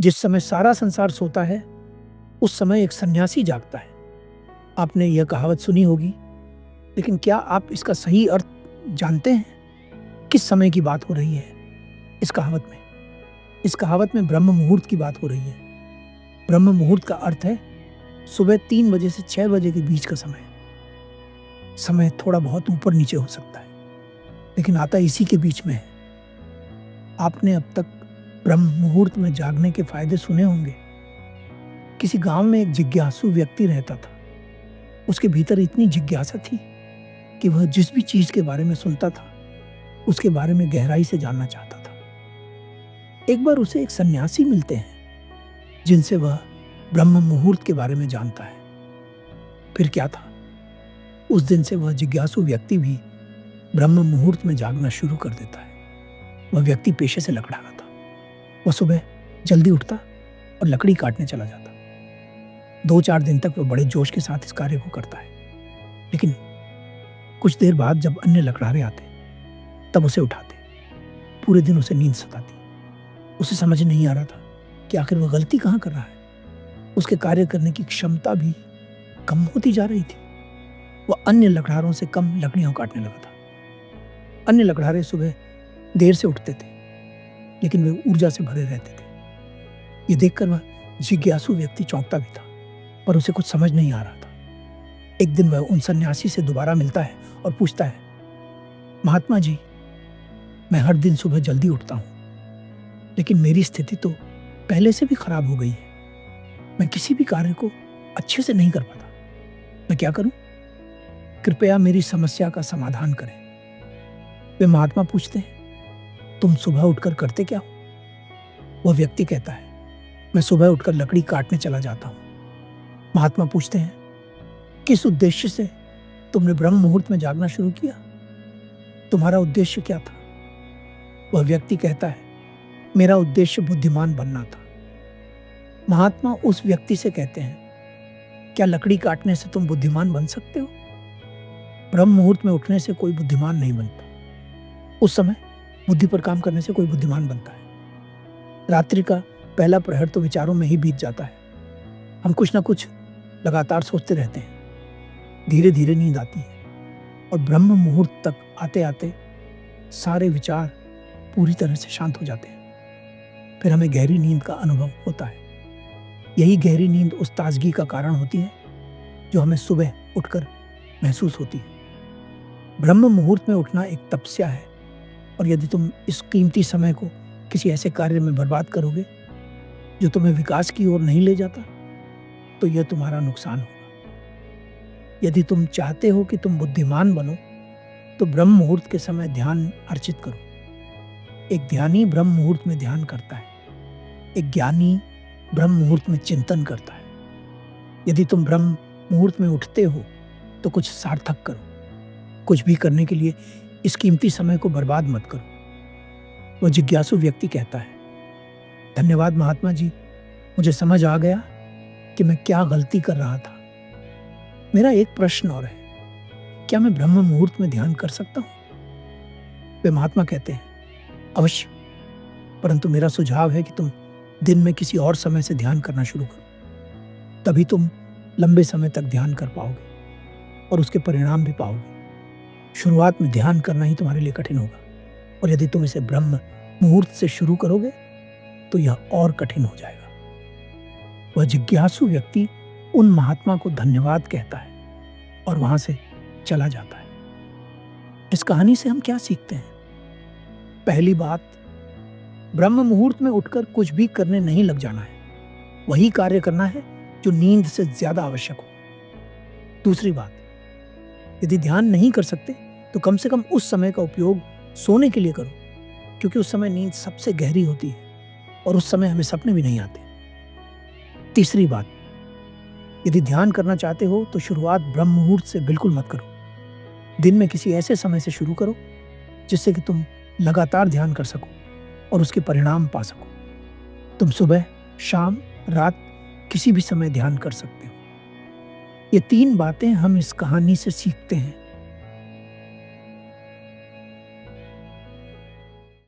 जिस समय सारा संसार सोता है उस समय एक सन्यासी जागता है। आपने यह कहावत सुनी होगी, लेकिन क्या आप इसका सही अर्थ जानते हैं? किस समय की बात हो रही है इस कहावत में? इस कहावत में ब्रह्म मुहूर्त की बात हो रही है। ब्रह्म मुहूर्त का अर्थ है सुबह 3 बजे से 6 बजे के बीच का समय। समय थोड़ा बहुत ऊपर नीचे हो सकता है, लेकिन आता इसी के बीच में है। आपने अब तक ब्रह्म मुहूर्त में जागने के फायदे सुने होंगे। किसी गांव में एक जिज्ञासु व्यक्ति रहता था। उसके भीतर इतनी जिज्ञासा थी कि वह जिस भी चीज के बारे में सुनता था उसके बारे में गहराई से जानना चाहता था। एक बार उसे एक सन्यासी मिलते हैं जिनसे वह ब्रह्म मुहूर्त के बारे में जानता है। फिर क्या था, उस दिन से वह जिज्ञासु व्यक्ति भी ब्रह्म मुहूर्त में जागना शुरू कर देता है। वह व्यक्ति पेशे से लकड़हारा था। वह सुबह जल्दी उठता और लकड़ी काटने चला जाता। 2-4 दिन तक वह बड़े जोश के साथ इस कार्य को करता है, लेकिन कुछ देर बाद जब अन्य लकड़हारे आते तब उसे उठाते। पूरे दिन उसे नींद सताती। उसे समझ नहीं आ रहा था कि आखिर वह गलती कहाँ कर रहा है। उसके कार्य करने की क्षमता भी कम होती जा रही थी। वह अन्य लकड़हारों से कम लकड़ियां काटने लगा था। अन्य लकड़हारे सुबह देर से उठते थे, लेकिन वे ऊर्जा से भरे रहते थे। ये देखकर वह जिज्ञासु व्यक्ति चौंकता भी था, पर उसे कुछ समझ नहीं आ रहा था। एक दिन वह उन सन्यासी से दोबारा मिलता है और पूछता है, महात्मा जी, मैं हर दिन सुबह जल्दी उठता हूँ, लेकिन मेरी स्थिति तो पहले से भी खराब हो गई है। मैं किसी भी कार्य को अच्छे से नहीं कर पाता। मैं क्या करूं? कृपया मेरी समस्या का समाधान करें। वे महात्मा पूछते हैं, तुम सुबह उठकर करते क्या हो? वह व्यक्ति कहता है, मैं सुबह उठकर लकड़ी काटने चला जाता हूं। महात्मा पूछते हैं, किस उद्देश्य से तुमने ब्रह्म मुहूर्त में जागना शुरू किया? तुम्हारा उद्देश्य क्या था? वह व्यक्ति कहता है, मेरा उद्देश्य बुद्धिमान बनना था। महात्मा उस व्यक्ति से कहते हैं, क्या लकड़ी काटने से तुम बुद्धिमान बन सकते हो? ब्रह्म मुहूर्त में उठने से कोई बुद्धिमान नहीं बनता। उस समय बुद्धि पर काम करने से कोई बुद्धिमान बनता है। रात्रि का पहला प्रहर तो विचारों में ही बीत जाता है। हम कुछ ना कुछ लगातार सोचते रहते हैं। धीरे धीरे नींद आती है और ब्रह्म मुहूर्त तक आते आते सारे विचार पूरी तरह से शांत हो जाते हैं। फिर हमें गहरी नींद का अनुभव होता है। यही गहरी नींद उस ताजगी का कारण होती है जो हमें सुबह उठकर महसूस होती है। ब्रह्म मुहूर्त में उठना एक तपस्या है, और यदि तुम इस कीमती समय को किसी ऐसे कार्य में बर्बाद करोगे जो तुम्हें विकास की ओर नहीं ले जाता, तो यह तुम्हारा नुकसान होगा। यदि तुम चाहते हो कि तुम बुद्धिमान बनो, तो ब्रह्म मुहूर्त के समय ध्यान अर्चित करो। एक ध्यानी ब्रह्म मुहूर्त में ध्यान करता है। एक ज्ञानी ब्रह्म मुहूर्त में चिंतन करता है। यदि तुम ब्रह्म मुहूर्त में उठते हो तो कुछ सार्थक करो। कुछ भी करने के लिए इस कीमती समय को बर्बाद मत करो। वह जिज्ञासु व्यक्ति कहता है, धन्यवाद महात्मा जी, मुझे समझ आ गया कि मैं क्या गलती कर रहा था। मेरा एक प्रश्न और है, क्या मैं ब्रह्म मुहूर्त में ध्यान कर सकता हूँ? वे महात्मा कहते हैं, अवश्य, परंतु मेरा सुझाव है कि तुम दिन में किसी और समय से ध्यान करना शुरू करो। तभी तुम लंबे समय तक ध्यान कर पाओगे और उसके परिणाम भी पाओगे। शुरुआत में ध्यान करना ही तुम्हारे लिए कठिन होगा, और यदि तुम इसे ब्रह्म मुहूर्त से शुरू करोगे तो यह और कठिन हो जाएगा। वह जिज्ञासु व्यक्ति उन महात्मा को धन्यवाद कहता है और वहां से चला जाता है। इस कहानी से हम क्या सीखते हैं? पहली बात, ब्रह्म मुहूर्त में उठकर कुछ भी करने नहीं लग जाना है। वही कार्य करना है जो नींद से ज्यादा आवश्यक हो। दूसरी बात, यदि ध्यान नहीं कर सकते तो कम से कम उस समय का उपयोग सोने के लिए करो, क्योंकि उस समय नींद सबसे गहरी होती है और उस समय हमें सपने भी नहीं आते। तीसरी बात, यदि ध्यान करना चाहते हो तो शुरुआत ब्रह्म मुहूर्त से बिल्कुल मत करो। दिन में किसी ऐसे समय से शुरू करो जिससे कि तुम लगातार ध्यान कर सको और उसके परिणाम पा सको। तुम सुबह, शाम, रात किसी भी समय ध्यान कर सकते हो। ये 3 बातें हम इस कहानी से सीखते हैं।